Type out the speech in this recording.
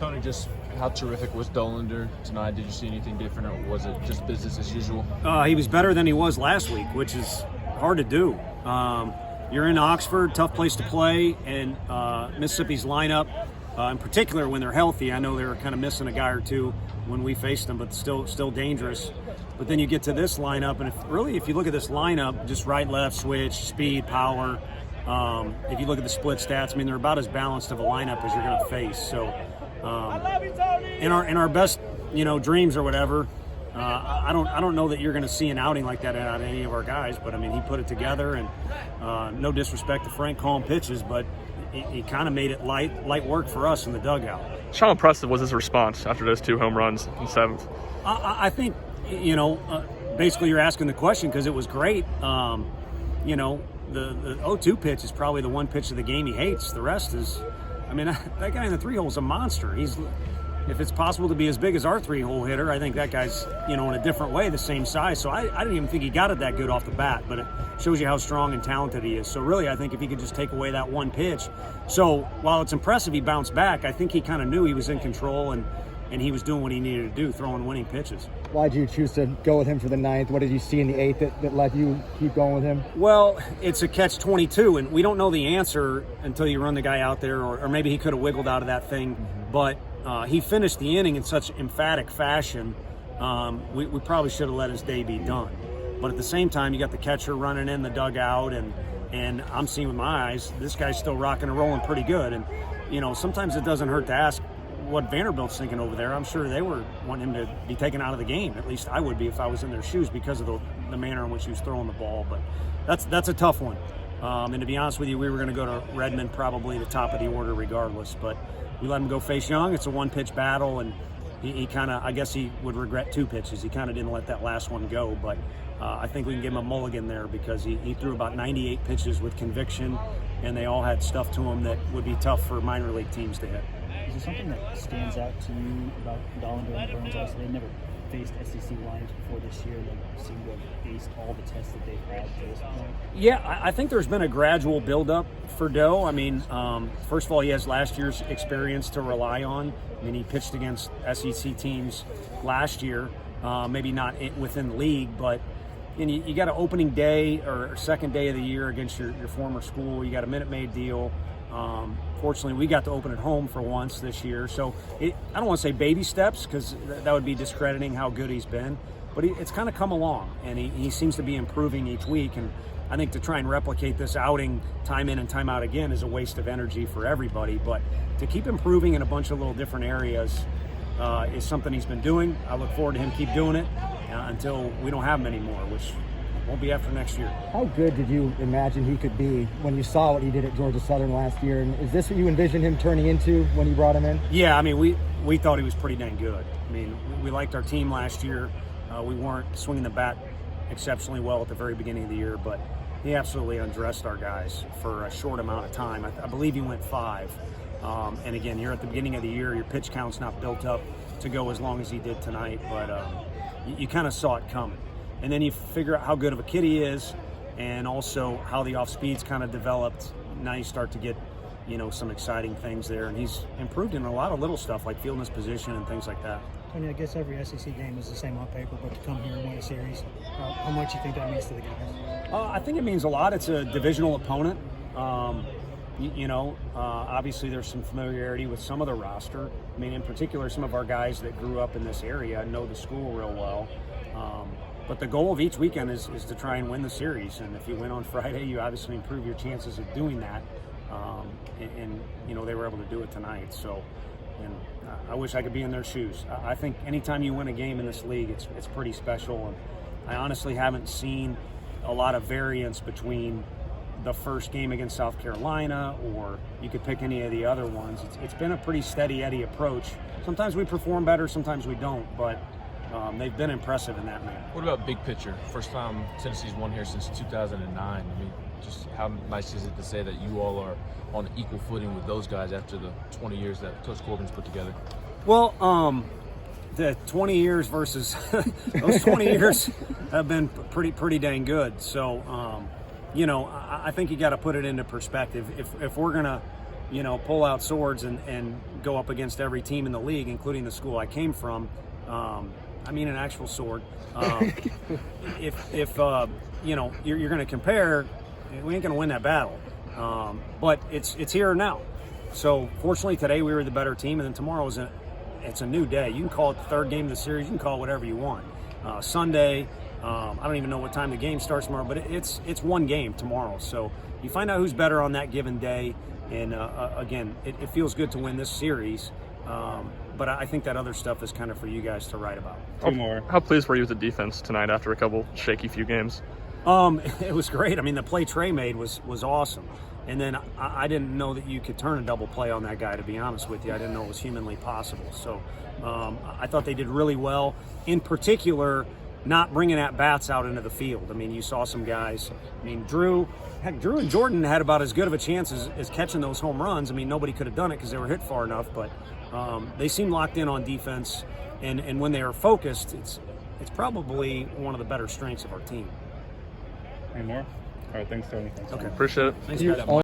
Tony, just how terrific was Dolander tonight? Did you see anything different, or was it just business as usual? He was better than he was last week, which is hard to do. You're in Oxford, tough place to play, and Mississippi's lineup, in particular when they're healthy, I know they were kind of missing a guy or two when we faced them, but still dangerous. But then you get to this lineup, and if you look at this lineup, just right, left, switch, speed, power. If you look at the split stats, I mean, they're about as balanced of a lineup as you're going to face. So, in our best, dreams or whatever, I don't know that you're going to see an outing like that out of any of our guys. But I mean, he put it together, and no disrespect to Frank calling pitches, but he kind of made it light work for us in the dugout. How impressive was his response after those 2 home runs in 7th? I think, basically you're asking the question because it was great. The 0-2 pitch is probably the one pitch of the game he hates. The rest is, that guy in the 3-hole is a monster. If it's possible to be as big as our 3-hole hitter, I think that guy's, in a different way, the same size. So I didn't even think he got it that good off the bat, but it shows you how strong and talented he is. So really, I think if he could just take away that one pitch. So while it's impressive he bounced back, I think he kind of knew he was in control and he was doing what he needed to do, throwing winning pitches. Why did you choose to go with him for the 9th? What did you see in the 8th that let you keep going with him? Well, it's a catch-22, and we don't know the answer until you run the guy out there, or maybe he could have wiggled out of that thing. Mm-hmm. But he finished the inning in such emphatic fashion, we probably should have let his day be done. But at the same time, you got the catcher running in the dugout, and I'm seeing with my eyes, this guy's still rocking and rolling pretty good. And, sometimes it doesn't hurt to ask what Vanderbilt's thinking over there. I'm sure they were wanting him to be taken out of the game. At least I would be if I was in their shoes because of the manner in which he was throwing the ball. But that's a tough one. And to be honest with you, we were going to go to Redmond probably the top of the order regardless. But we let him go face Young. It's a one-pitch battle, and he kind of, I guess he would regret 2 pitches. He kind of didn't let that last one go. But I think we can give him a mulligan there because he threw about 98 pitches with conviction, and they all had stuff to them that would be tough for minor league teams to hit. Is there something that stands out to you about Dolander and Burns? Obviously, they never faced SEC lines before this year. They seem to have faced all the tests that they've had to this point. Yeah, I think there's been a gradual buildup for Doe. First of all, he has last year's experience to rely on. He pitched against SEC teams last year, maybe not within the league, but you got an opening day or second day of the year against your former school. You got a Minute Maid deal. Fortunately, we got to open at home for once this year. So I don't want to say baby steps because that would be discrediting how good he's been. But it's kind of come along, and he seems to be improving each week. And I think to try and replicate this outing time in and time out again is a waste of energy for everybody. But to keep improving in a bunch of little different areas is something he's been doing. I look forward to him keep doing it until we don't have him anymore, which won't be after next year. How good did you imagine he could be when you saw what he did at Georgia Southern last year? And is this what you envisioned him turning into when you brought him in? Yeah, we thought he was pretty dang good. We liked our team last year. We weren't swinging the bat exceptionally well at the very beginning of the year, but he absolutely undressed our guys for a short amount of time. I believe he went 5. And again, you're at the beginning of the year. Your pitch count's not built up to go as long as he did tonight, but you kind of saw it coming. And then you figure out how good of a kid he is and also how the off-speed's kind of developed. Now you start to get, some exciting things there. And he's improved in a lot of little stuff like fielding his position and things like that. Tony, I guess every SEC game is the same on paper, but to come here and win a series, how much do you think that means to the guys? I think it means a lot. It's a divisional opponent. Obviously there's some familiarity with some of the roster. In particular, some of our guys that grew up in this area know the school real well. But the goal of each weekend is to try and win the series. And if you win on Friday, you obviously improve your chances of doing that. They were able to do it tonight. So, and I wish I could be in their shoes. I think anytime you win a game in this league, it's pretty special. And I honestly haven't seen a lot of variance between the first game against South Carolina, or you could pick any of the other ones. It's been a pretty steady Eddie approach. Sometimes we perform better, sometimes we don't, but they've been impressive in that manner. What about big picture? First time Tennessee's won here since 2009. Just how nice is it to say that you all are on equal footing with those guys after the 20 years that Coach Corbin's put together? Well, the 20 years versus those 20 years have been pretty dang good. So, I think you got to put it into perspective. If we're gonna pull out swords and go up against every team in the league, including the school I came from. I mean, an actual sword. If you're going to compare, we ain't going to win that battle. But it's here now. So fortunately today we were the better team, and then tomorrow it's a new day. You can call it the third game of the series. You can call it whatever you want. Sunday. I don't even know what time the game starts tomorrow, but it's one game tomorrow. So you find out who's better on that given day. And again, it feels good to win this series. But I think that other stuff is kind of for you guys to write about. Two more. How pleased were you with the defense tonight after a couple shaky few games? It was great. I mean, the play Trey made was awesome. And then I didn't know that you could turn a double play on that guy, to be honest with you. I didn't know it was humanly possible. So I thought they did really well. In particular, not bringing at-bats out into the field. I mean, you saw some guys. I mean, Drew and Jordan had about as good of a chance as catching those home runs. I mean, nobody could have done it because they were hit far enough, but they seemed locked in on defense. And when they are focused, it's probably one of the better strengths of our team. Any more? All right, thanks, Tony. Thanks. Okay. Appreciate it. Thanks, guys.